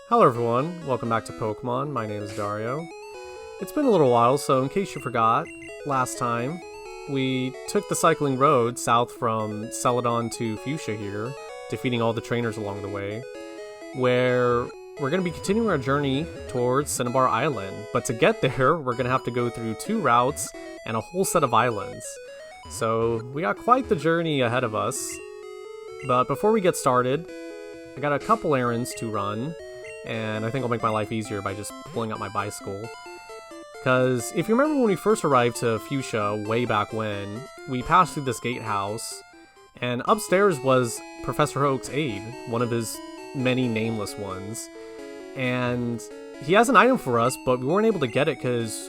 Hello everyone, welcome back to Pokemon. My name is Dario. It's been a little while, so in case you forgot, last time we took the cycling road south from Celadon to Fuchsia here, defeating all the trainers along the way, where we're going to be continuing our journey towards Cinnabar Island. But to get there, we're going to have to go through 2 routes and a whole set of islands. So we got quite the journey ahead of us. But before we get started, I got a couple errands to run. And I think I'll make my life easier by just pulling out my bicycle. Because if you remember when we first arrived to Fuchsia way back when, we passed through this gatehouse, and upstairs was Professor Oak's aide, one of his many nameless ones. And he has an item for us, but we weren't able to get it because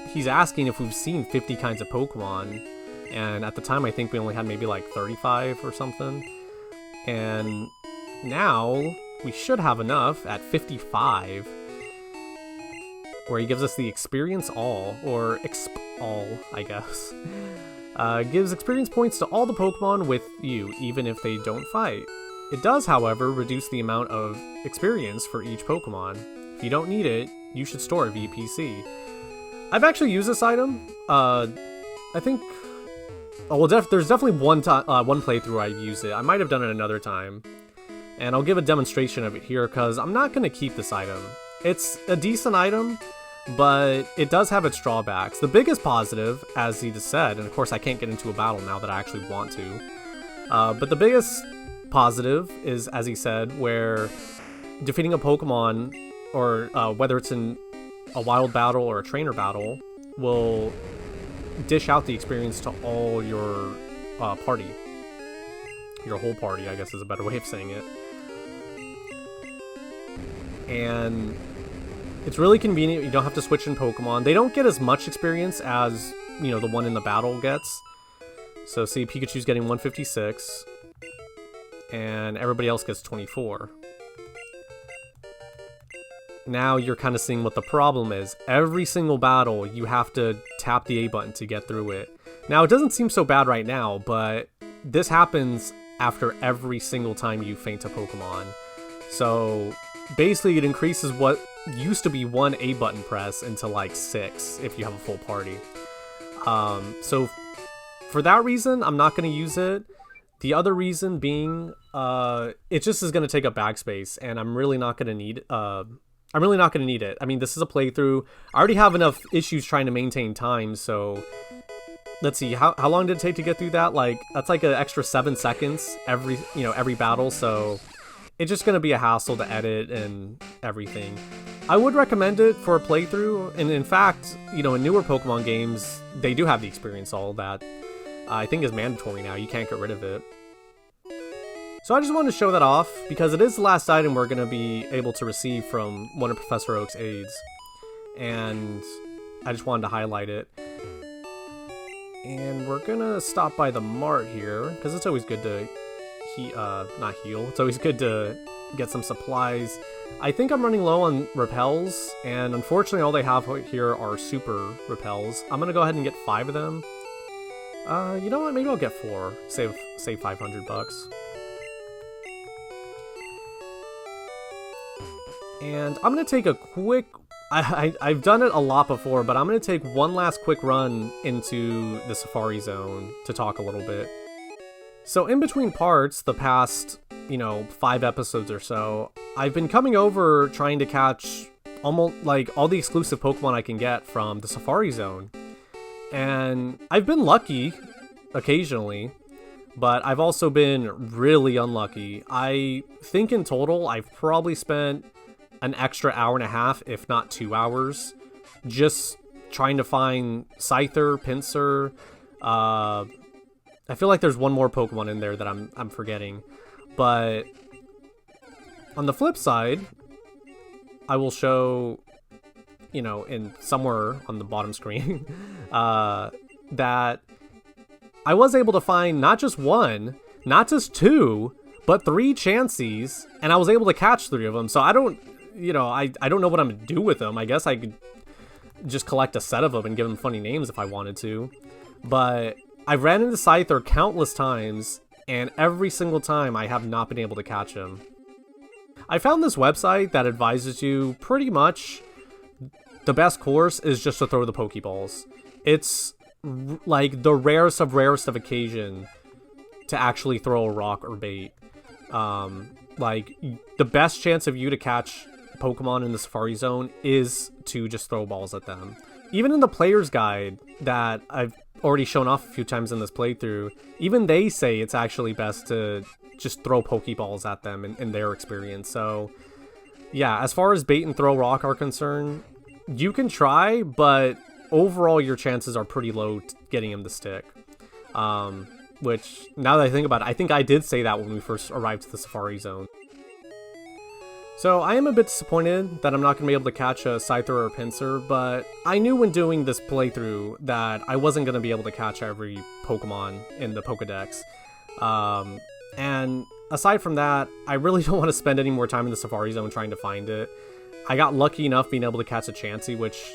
he's asking if we've seen 50 kinds of Pokemon. And at the time I think we only had maybe like 35 or something. And now we should have enough at 55, where he gives us the Experience All, or Exp All, I guess. Gives experience points to all the Pokemon with you, even if they don't fight. It does, however, reduce the amount of experience for each Pokemon. If you don't need it, you should store it via PC. I've actually used this item. I think... Oh, well, there's definitely one playthrough I've used it. I might have done it another time. And I'll give a demonstration of it here, because I'm not going to keep this item. It's a decent item, but it does have its drawbacks. The biggest positive, as he just said, and of course I can't get into a battle now that I actually want to, but the biggest positive is, as he said, where defeating a Pokemon, or whether it's in a wild battle or a trainer battle, will dish out the experience to all your party. Your whole party, I guess is a better way of saying it. And it's really convenient. You don't have to switch in Pokemon. They don't get as much experience as, you know, the one in the battle gets. So see, Pikachu's getting 156, and everybody else gets 24. Now you're kind of seeing what the problem is. Every single battle, you have to tap the A button to get through it. Now, it doesn't seem so bad right now, but this happens after every single time you faint a Pokemon. So basically it increases what used to be 1 A button press into like 6 if you have a full party. So for that reason, I'm not going to use it. The other reason being, it just is going to take up backspace, and I'm really not going to need it. I mean, this is a playthrough. I already have enough issues trying to maintain time, so let's see, how long did it take to get through that? Like, that's like an extra 7 seconds every battle, so it's just going to be a hassle to edit and everything. I would recommend it for a playthrough, and in fact, you know, in newer Pokemon games, they do have the Experience All that I think is mandatory now. You can't get rid of it. So I just wanted to show that off, because it is the last item we're going to be able to receive from one of Professor Oak's aides, and I just wanted to highlight it. And we're gonna stop by the mart here, because it's always good to not heal. It's always good to get some supplies. I think I'm running low on repels, and unfortunately all they have here are super repels. I'm gonna go ahead and get 5 of them. You know what? Maybe I'll get 4. Save 500 bucks. And I'm gonna take a quick... I've done it a lot before, but I'm going to take one last quick run into the Safari Zone to talk a little bit. So in between parts, the past, 5 episodes or so, I've been coming over trying to catch almost like all the exclusive Pokemon I can get from the Safari Zone. And I've been lucky occasionally, but I've also been really unlucky. I think in total, I've probably spent an extra hour and a half, if not 2 hours, just trying to find Scyther, Pinsir. I feel like there's one more Pokemon in there that I'm forgetting. But on the flip side, I will show, in somewhere on the bottom screen, that I was able to find not just 1, not just 2, but 3 Chanseys, and I was able to catch 3 of them. So I don't know what I'm gonna do with them. I guess I could just collect a set of them and give them funny names if I wanted to. But I've ran into Scyther countless times, and every single time I have not been able to catch him. I found this website that advises you pretty much the best course is just to throw the Pokeballs. It's like the rarest of occasion to actually throw a rock or bait. Like the best chance of you to catch Pokemon in the Safari Zone is to just throw balls at them. Even in the player's guide that I've already shown off a few times in this playthrough, even they say it's actually best to just throw Pokeballs at them in their experience. So yeah, as far as bait and throw rock are concerned, you can try, but overall your chances are pretty low getting him to stick. Which, now that I think about it, I think I did say that when we first arrived to the Safari Zone. So I am a bit disappointed that I'm not going to be able to catch a Scyther or a Pinsir, but I knew when doing this playthrough that I wasn't going to be able to catch every Pokemon in the Pokedex. And aside from that, I really don't want to spend any more time in the Safari Zone trying to find it. I got lucky enough being able to catch a Chansey, which,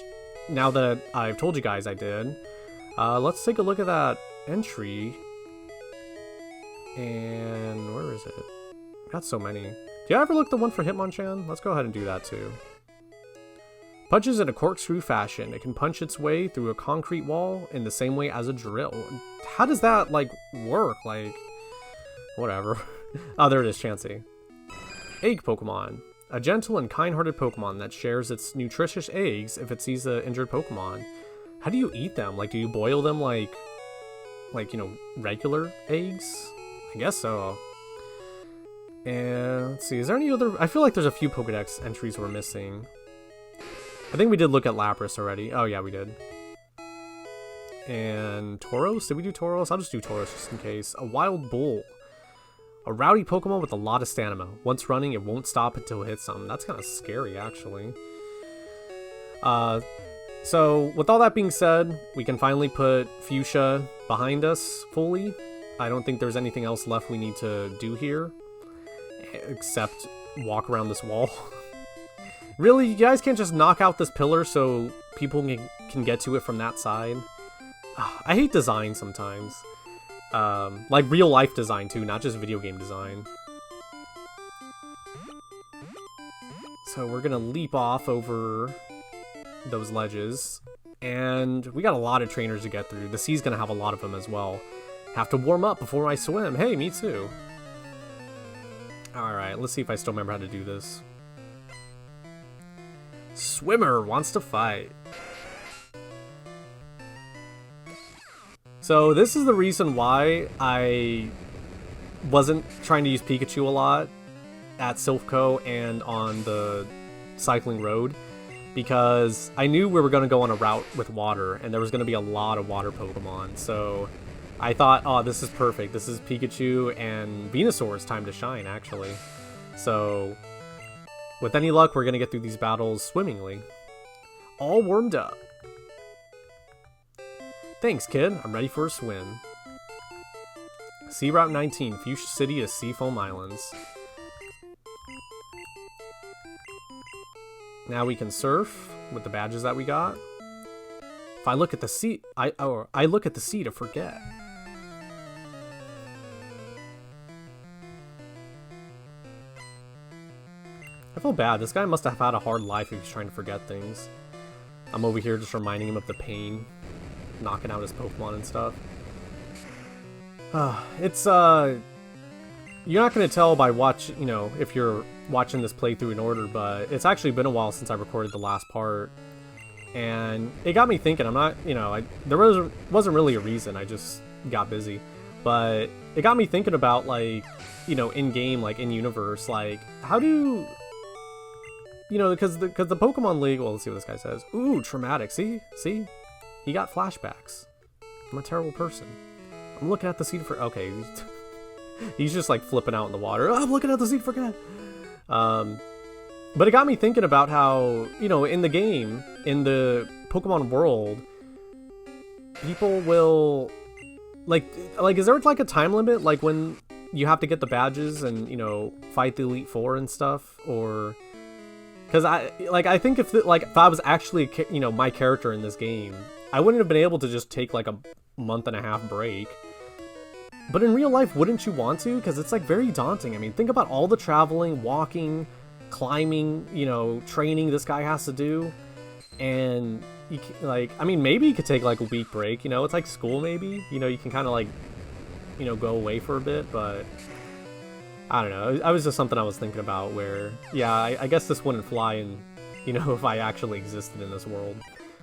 now that I've told you guys I did. Let's take a look at that entry. And where is it? Got so many. Do you ever look the one for Hitmonchan? Let's go ahead and do that too. Punches in a corkscrew fashion. It can punch its way through a concrete wall in the same way as a drill. How does that, like, work? Like, whatever. Oh, there it is, Chansey. Egg Pokemon. A gentle and kind-hearted Pokemon that shares its nutritious eggs if it sees an injured Pokemon. How do you eat them? Like, do you boil them like, you know, regular eggs? I guess so. And let's see, is there any other... I feel like there's a few Pokedex entries we're missing. I think we did look at Lapras already. Oh yeah, we did. And Tauros? Did we do Tauros? I'll just do Tauros just in case. A Wild Bull. A rowdy Pokemon with a lot of stamina. Once running, it won't stop until it hits something. That's kind of scary, actually. So, with all that being said, we can finally put Fuchsia behind us fully. I don't think there's anything else left we need to do here, except walk around this wall. Really, you guys can't just knock out this pillar so people can get to it from that side? I hate design sometimes. Like real life design too, not just video game design. So we're gonna leap off over those ledges, and we got a lot of trainers to get through. The sea's gonna have a lot of them as well. Have to warm up before I swim. Hey, me too. Alright, let's see if I still remember how to do this. Swimmer wants to fight. So this is the reason why I wasn't trying to use Pikachu a lot at Silphco and on the cycling road, because I knew we were going to go on a route with water and there was going to be a lot of water Pokemon. So I thought, oh, this is perfect. This is Pikachu and Venusaur's time to shine, actually. So with any luck, we're going to get through these battles swimmingly. All warmed up. Thanks, kid. I'm ready for a swim. Sea Route 19, Fuchsia City to Seafoam Islands. Now we can surf with the badges that we got. If I look at the sea, I look at the sea to forget. I feel bad. This guy must have had a hard life if he's trying to forget things. I'm over here just reminding him of the pain, knocking out his Pokemon and stuff. It's you're not gonna tell by if you're watching this playthrough in order, but it's actually been a while since I recorded the last part, and it got me thinking. I'm not, there wasn't really a reason. I just got busy, but it got me thinking about, like, in game, like in universe, like how do because the Pokemon League. Well, let's see what this guy says. Ooh, traumatic. See, he got flashbacks. I'm a terrible person. I'm looking at the sea for... Okay. He's just like flipping out in the water. Oh, I'm looking at the sea to forget. But it got me thinking about how, in the game, in the Pokemon world, people will... Like, is there like a time limit? Like when you have to get the badges and, fight the Elite Four and stuff? Or... Because I think if I was actually, my character in this game, I wouldn't have been able to just take like a month and a half break. But in real life, wouldn't you want to? Because it's like very daunting. I mean, think about all the traveling, walking, climbing, you know, training this guy has to do. And, like, I mean, maybe you could take, like, a week break, you know? It's like school, maybe. You know, you can kind of, like, you know, go away for a bit, but I don't know. It was just something I was thinking about where, yeah, I guess this wouldn't fly in, you know, if I actually existed in this world.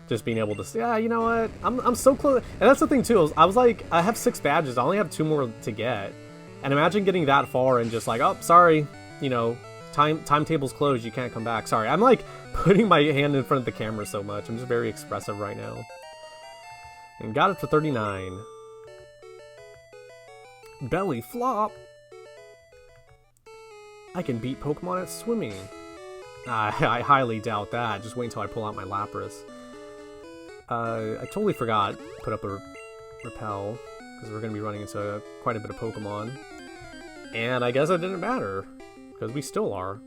Just being able to say, yeah, you know what, I'm so close. And that's the thing too, I was like, I have 6 badges, I only have 2 more to get. And imagine getting that far and just like, oh, sorry, you know, timetable's closed, you can't come back. Sorry, I'm like putting my hand in front of the camera so much. I'm just very expressive right now. And got it for 39. Belly flop. I can beat Pokemon at swimming. I highly doubt that. Just wait until I pull out my Lapras. I totally forgot to put up a repel, because we're going to be running into quite a bit of Pokemon. And I guess it didn't matter, because we still are.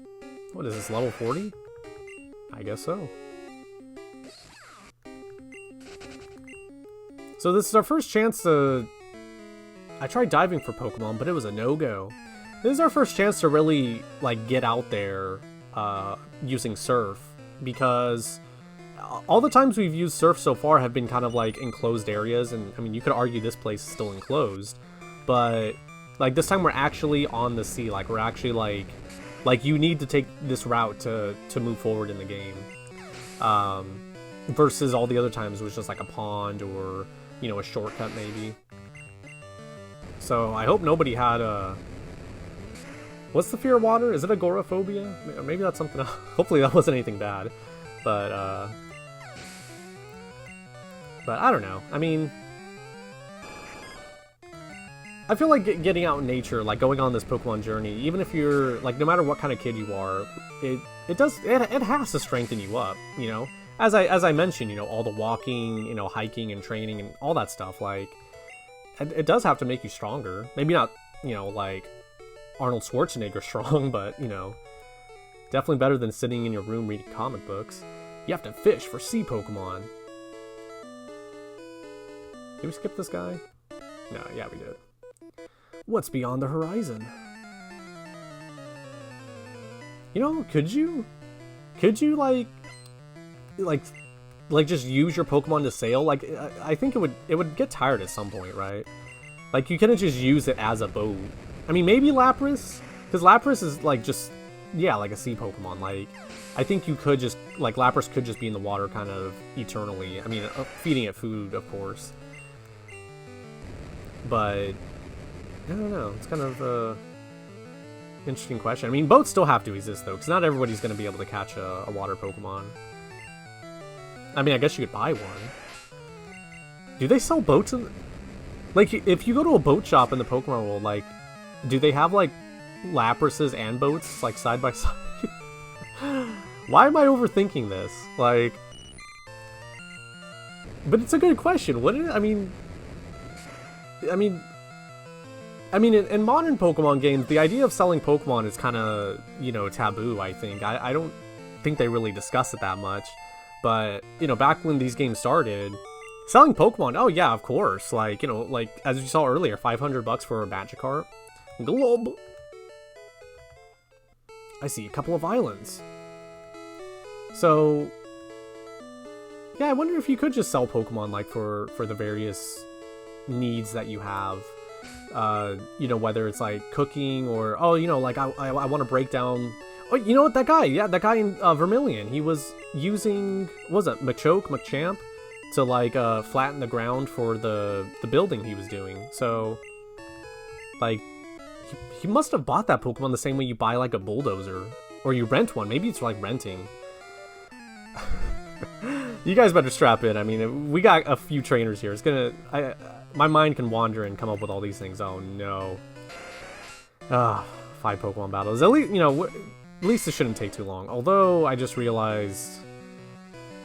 What is this, level 40? I guess so. So this is our first chance to... I tried diving for Pokemon, but it was a no-go. This is our first chance to really, like, get out there using Surf, because all the times we've used Surf so far have been kind of like enclosed areas, and I mean, you could argue this place is still enclosed, but like this time we're actually on the sea. Like we're actually like you need to take this route to move forward in the game, versus all the other times it was just like a pond or, you know, a shortcut maybe. So I hope nobody had a... What's the fear of water? Is it agoraphobia? Maybe that's something else. Hopefully that wasn't anything bad. But I don't know. I mean, I feel like getting out in nature, like going on this Pokemon journey, even if you're, like, no matter what kind of kid you are, it has to strengthen you up, you know? As I mentioned, you know, all the walking, you know, hiking and training and all that stuff, like, it does have to make you stronger. Maybe not, you know, like Arnold Schwarzenegger strong, but, you know, definitely better than sitting in your room reading comic books. You have to fish for sea Pokemon. Did we skip this guy? No, yeah, we did. What's beyond the horizon? You know, could you like just use your Pokemon to sail? Like, I think it would get tired at some point, right? Like, you couldn't just use it as a boat. I mean, maybe Lapras, because Lapras is like just, yeah, like a sea Pokemon. Like, I think you could just, like, Lapras could just be in the water kind of eternally. I mean, feeding it food, of course. But, I don't know. It's kind of a interesting question. I mean, boats still have to exist, though, because not everybody's going to be able to catch a water Pokemon. I mean, I guess you could buy one. Do they sell boats in... Like, if you go to a boat shop in the Pokemon world, like, do they have, like, Laprases and boats, like, side by side? Why am I overthinking this? Like... But it's a good question, wouldn't it? I mean, in modern Pokemon games, the idea of selling Pokemon is kind of, you know, taboo, I think. I don't think they really discuss it that much. But, you know, back when these games started, selling Pokemon, oh yeah, of course. Like, you know, like, as you saw earlier, $500 for a Magikarp. Glob! I see a couple of islands. So, yeah, I wonder if you could just sell Pokemon, like, for the various needs that you have. You know, whether it's, like, cooking or, oh, you know, like, I want to break down... Oh, you know what, that guy, yeah, that guy in Vermilion, he was using, what was it, Machamp, to, like, flatten the ground for the building he was doing. So, like, he must have bought that Pokemon the same way you buy, like, a bulldozer. Or you rent one. Maybe it's, like, renting. You guys better strap in. I mean, we got a few trainers here. It's gonna... my mind can wander and come up with all these things. Oh, no. 5 Pokemon battles. At least, you know... At least this shouldn't take too long. Although, I just realized...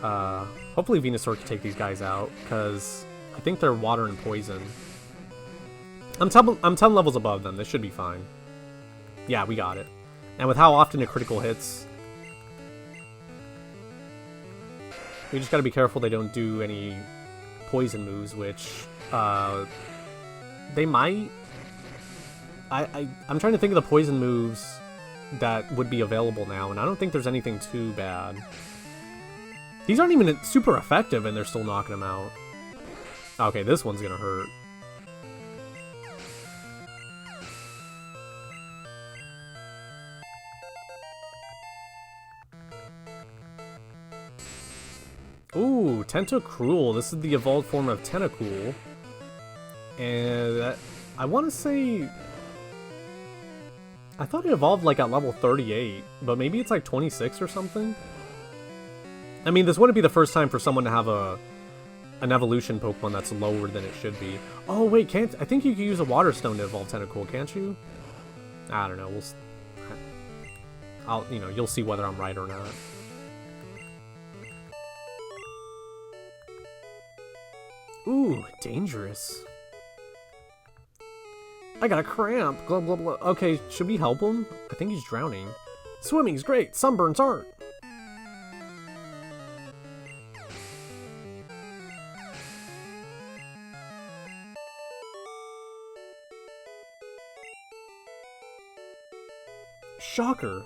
hopefully Venusaur can take these guys out, because I think they're water and poison. I'm 10 levels above them. This should be fine. Yeah, we got it. And with how often it critical hits... We just gotta be careful they don't do any poison moves, which... they might... I'm trying to think of the poison moves... that would be available now, and I don't think there's anything too bad. These aren't even super effective, and they're still knocking them out. Okay, this one's gonna hurt. Ooh, Tentacruel. This is the evolved form of Tentacruel. And I want to say... I thought it evolved like at level 38, but maybe it's like 26 or something? I mean, this wouldn't be the first time for someone to have an evolution Pokemon that's lower than it should be. Oh, wait, can't... I think you can use a Water Stone to evolve Tentacruel, can't you? I don't know, you'll see whether I'm right or not. Ooh, dangerous. I got a cramp. Blah, blah, blah. Okay, should we help him? I think he's drowning. Swimming's great. Sunburns aren't. Shocker.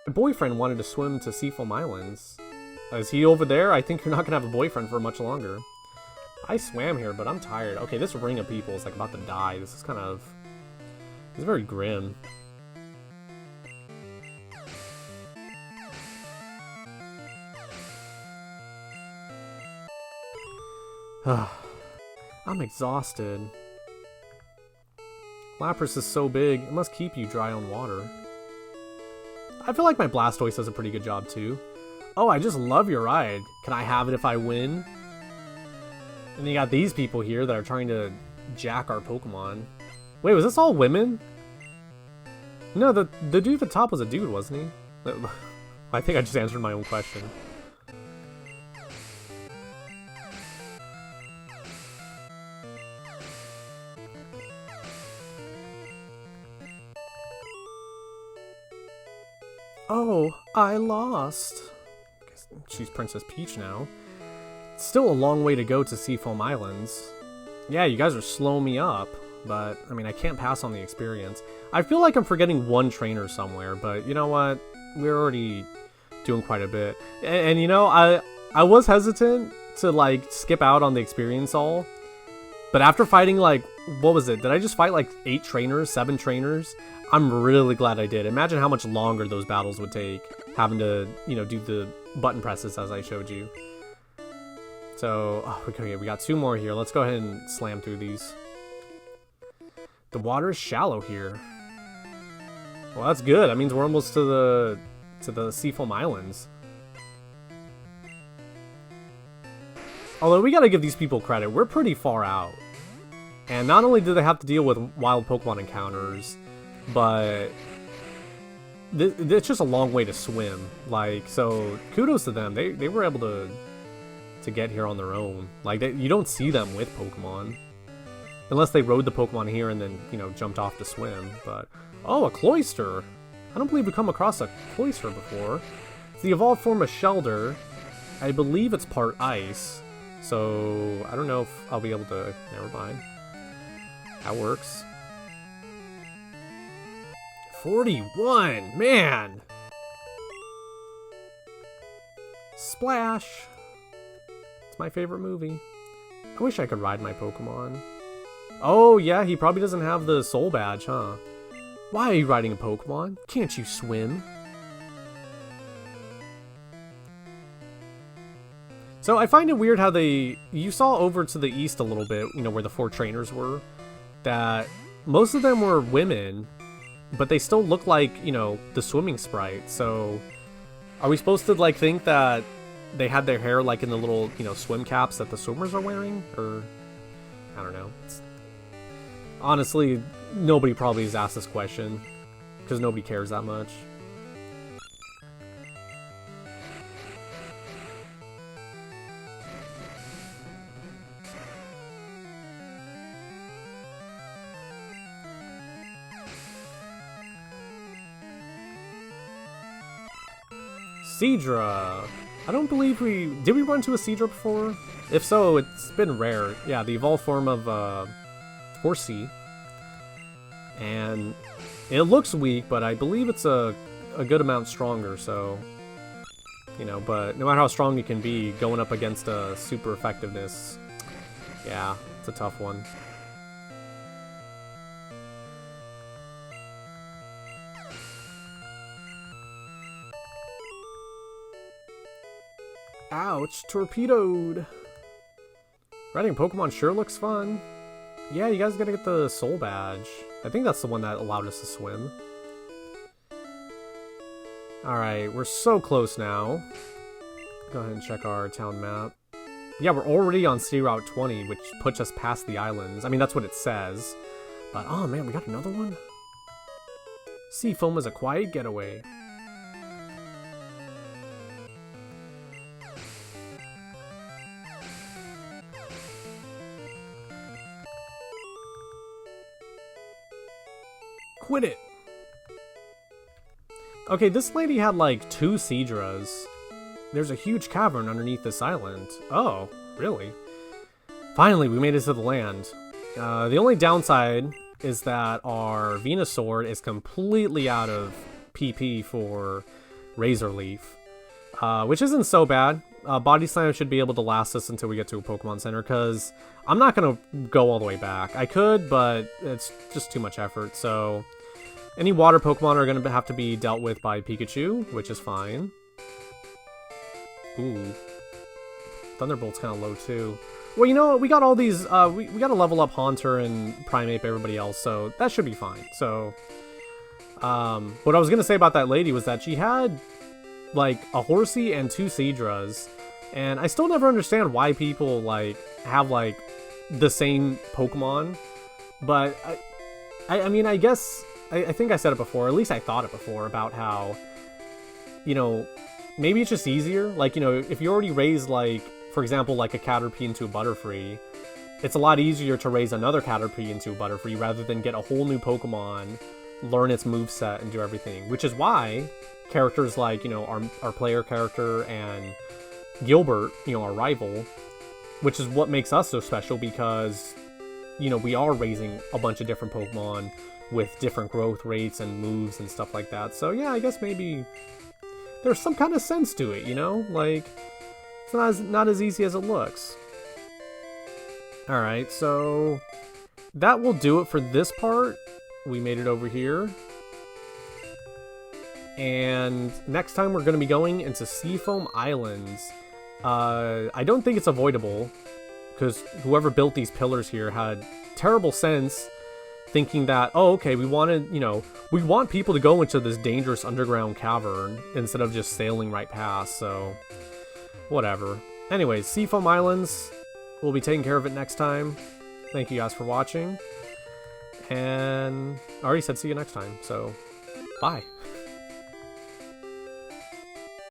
My boyfriend wanted to swim to Seafoam Islands. Is he over there? I think you're not gonna have a boyfriend for much longer. I swam here, but I'm tired. Okay, this ring of people is like about to die. This is kind of... It's very grim. I'm exhausted. Lapras is so big, it must keep you dry on water. I feel like my Blastoise does a pretty good job too. Oh, I just love your ride. Can I have it if I win? And then you got these people here that are trying to jack our Pokemon. Wait, was this all women? No, the dude at the top was a dude, wasn't he? I think I just answered my own question. Oh, I lost. I guess she's Princess Peach now. Still a long way to go to Seafoam Islands. Yeah, you guys are slowing me up, but, I mean, I can't pass on the experience. I feel like I'm forgetting one trainer somewhere, but you know what? We're already doing quite a bit. And you know, I was hesitant to, like, skip out on the experience all, but after fighting, like, what was it? Did I just fight, like, 8 trainers, 7 trainers? I'm really glad I did. Imagine how much longer those battles would take, having to, you know, do the button presses as I showed you. So, okay, we got 2 more here. Let's go ahead and slam through these. The water is shallow here. Well, that's good. That means we're almost to the Seafoam Islands. Although, we gotta give these people credit. We're pretty far out. And not only do they have to deal with wild Pokemon encounters, but it's just a long way to swim. Like, so, kudos to them. They were able to get here on their own. Like, you don't see them with Pokemon. Unless they rode the Pokemon here and then, you know, jumped off to swim. But, oh, a Cloyster. I don't believe we've come across a Cloyster before. It's the evolved form of Shelder. I believe it's part ice. So, I don't know if I'll be able to... Never mind. That works. 41! Man! Splash! It's my favorite movie. I wish I could ride my Pokemon. Oh, yeah, he probably doesn't have the Soul Badge, huh? Why are you riding a Pokemon? Can't you swim? So I find it weird how you saw over to the east a little bit, you know, where the 4 trainers were, that most of them were women, but they still look like, you know, the swimming sprite. So are we supposed to, like, think that they had their hair, like, in the little, you know, swim caps that the swimmers are wearing? Or, I don't know. Honestly, nobody probably has asked this question, because nobody cares that much. Seadra. I don't believe did we run to a Seadra before? If so, it's been rare. Yeah, the evolved form of Horsea. And It looks weak, but I believe it's a good amount stronger, so... You know, but no matter how strong you can be, going up against a super effectiveness, yeah, it's a tough one. Ouch, torpedoed! Riding Pokemon sure looks fun. Yeah, you guys gotta get the Soul Badge. I think that's the one that allowed us to swim. Alright, we're so close now. Go ahead and check our town map. Yeah, we're already on City Route 20, which puts us past the islands. I mean, that's what it says. But, oh man, we got another one? Seafoam is a quiet getaway. Quit it! Okay, this lady had like 2 Seadras. There's a huge cavern underneath this island. Oh, really? Finally, we made it to the land. The only downside is that our Venusaur is completely out of PP for Razor Leaf, which isn't so bad. Body Slam should be able to last us until we get to a Pokemon Center, because I'm not going to go all the way back. I could, but it's just too much effort, so... Any water Pokemon are going to have to be dealt with by Pikachu, which is fine. Ooh. Thunderbolt's kind of low, too. Well, you know what? We got all these... we got to level up Haunter and Primeape everybody else, so that should be fine. So, what I was going to say about that lady was that she had, like, a Horsey and 2 Seadras. And I still never understand why people, like, have, like, the same Pokemon. But, I mean, I guess... I think I said it before, or at least I thought it before, about how, you know, maybe it's just easier. Like, you know, if you already raise, like, for example, like a Caterpie into a Butterfree, it's a lot easier to raise another Caterpie into a Butterfree rather than get a whole new Pokemon, learn its moveset, and do everything. Which is why characters like, you know, our player character and Gilbert, you know, our rival, which is what makes us so special, because, you know, we are raising a bunch of different Pokemon with different growth rates and moves and stuff like that. So yeah, I guess maybe there's some kind of sense to it, you know? Like, it's not as easy as it looks. Alright, so that will do it for this part. We made it over here. And next time we're going to be going into Seafoam Islands. I don't think it's avoidable, because whoever built these pillars here had terrible sense, thinking that, oh, okay, we wanted, you know, we want people to go into this dangerous underground cavern instead of just sailing right past, so whatever. Anyways, Seafoam Islands, we'll be taking care of it next time. Thank you guys for watching, and I already said see you next time, so bye.